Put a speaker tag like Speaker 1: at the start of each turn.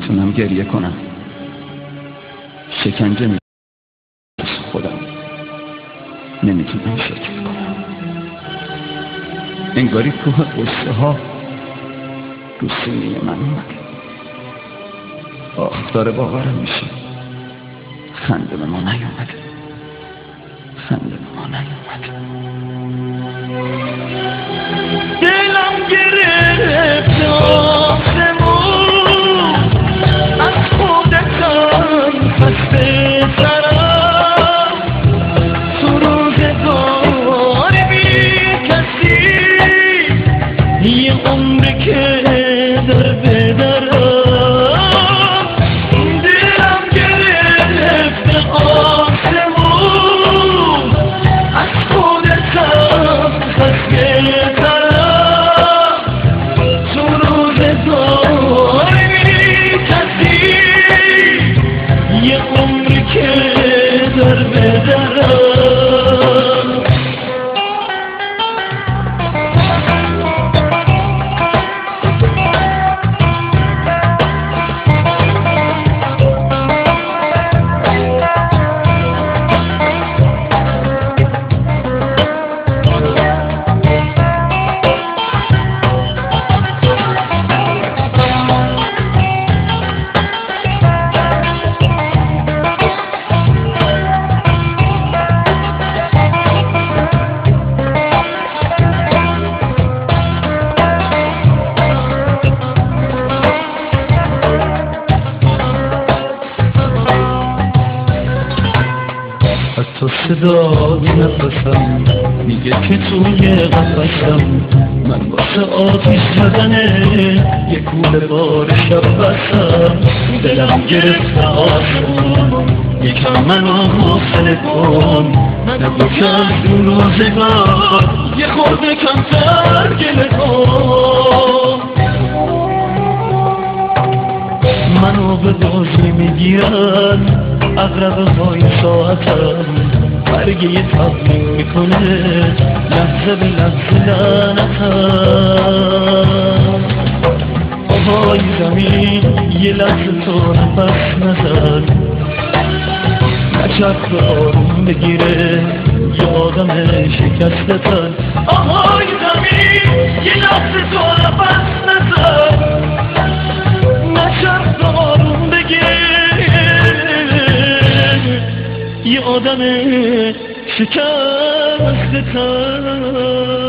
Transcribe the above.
Speaker 1: نمیتونم گریه کنم. شکنجه میکنم خودم، نمیتونم شکل کنم. انگاری کوه قصه ها رو سینه من اومده. داره باورم میشه خنده به ما نیومده، خنده به ما نیومده. دلم گرفت آسمون از خودتم خسته سرم، تو روزگار بی کسی یه عمره که در بدرم. دلم گرفت آسمون از خودتم خسته سرم، تو روزگار بی کسی یه عمری که در بدرم. تو صدای نفسم میگه که توی قفسم، من واسه آتیش زدنه یه کوله بار شب بستم. دلم گرفته آسمون یکم منو حوصله کن، نگو که از اون روزگار یه خورده کمتر گله کن. منو به بازی میگیرن اغرب های ساعتم، برگه یه تبلیم میکنه لحظه به لحظه لعنتم. آهای زمین یه لحظه تو نفس نزن، نچرخ آروم بگیره یه آدم شکسته تن. آهای زمین یه لحظه تو نفس نزن، نچرخ آروم بگیره یه آدم شکسته تن.